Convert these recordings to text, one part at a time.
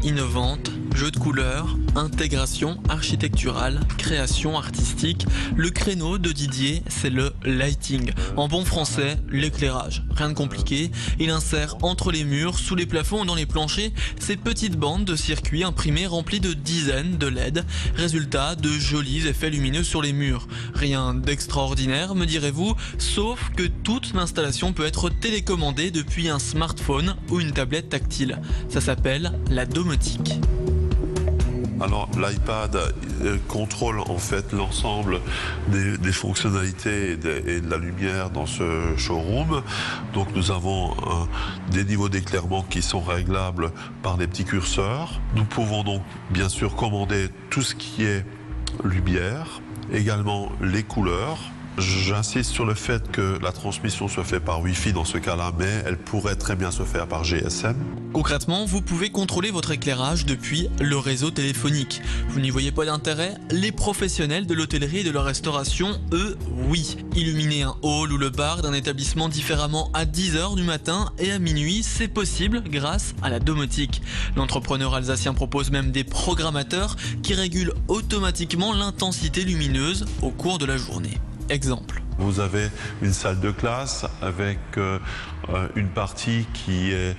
innovante, jeu de couleurs, intégration architecturale, création artistique. Le créneau de Didier, c'est le lighting. En bon français, l'éclairage. Rien de compliqué. Il insère entre les murs, sous les plafonds ou dans les planchers ces petites bandes de circuits imprimés remplies de dizaines de LED. Résultat, de jolis effets lumineux sur les murs. Rien d'extraordinaire, me direz-vous, sauf que toute l'installation peut être télécommandée depuis un smartphone ou une tablette tactile. Ça s'appelle la domotique. Alors l'iPad contrôle en fait l'ensemble des fonctionnalités et de la lumière dans ce showroom. Donc nous avons des niveaux d'éclairement qui sont réglables par des petits curseurs. Nous pouvons donc bien sûr commander tout ce qui est lumière, également les couleurs. J'insiste sur le fait que la transmission se fait par Wi-Fi dans ce cas-là, mais elle pourrait très bien se faire par GSM. Concrètement, vous pouvez contrôler votre éclairage depuis le réseau téléphonique. Vous n'y voyez pas d'intérêt? Les professionnels de l'hôtellerie et de la restauration, eux, oui. Illuminer un hall ou le bar d'un établissement différemment à 10h du matin et à minuit, c'est possible grâce à la domotique. L'entrepreneur alsacien propose même des programmateurs qui régulent automatiquement l'intensité lumineuse au cours de la journée. Exemple. Vous avez une salle de classe avec une partie qui est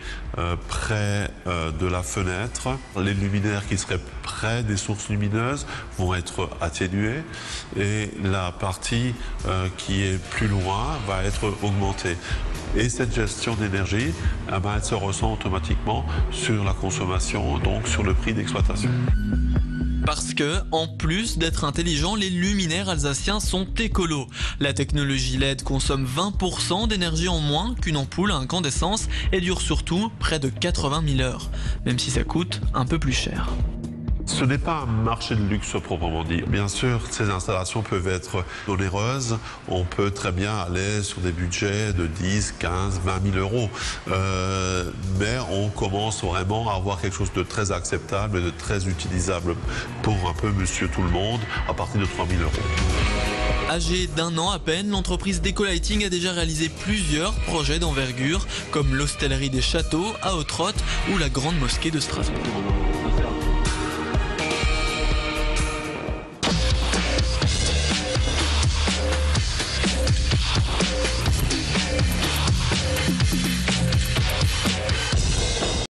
près de la fenêtre. Les luminaires qui seraient près des sources lumineuses vont être atténués et la partie qui est plus loin va être augmentée. Et cette gestion d'énergie, elle se ressent automatiquement sur la consommation, donc sur le prix d'exploitation. Parce que, en plus d'être intelligents, les luminaires alsaciens sont écolos. La technologie LED consomme 20% d'énergie en moins qu'une ampoule à incandescence et dure surtout près de 80 000 heures, même si ça coûte un peu plus cher. Ce n'est pas un marché de luxe proprement dit. Bien sûr, ces installations peuvent être onéreuses. On peut très bien aller sur des budgets de 10, 15, 20 000 euros. Mais on commence vraiment à avoir quelque chose de très acceptable et de très utilisable pour un peu monsieur tout le monde à partir de 3 000 euros. Âgée d'1 an à peine, l'entreprise Decolighting a déjà réalisé plusieurs projets d'envergure, comme l'hostellerie des Châteaux à Ottrott ou la Grande Mosquée de Strasbourg.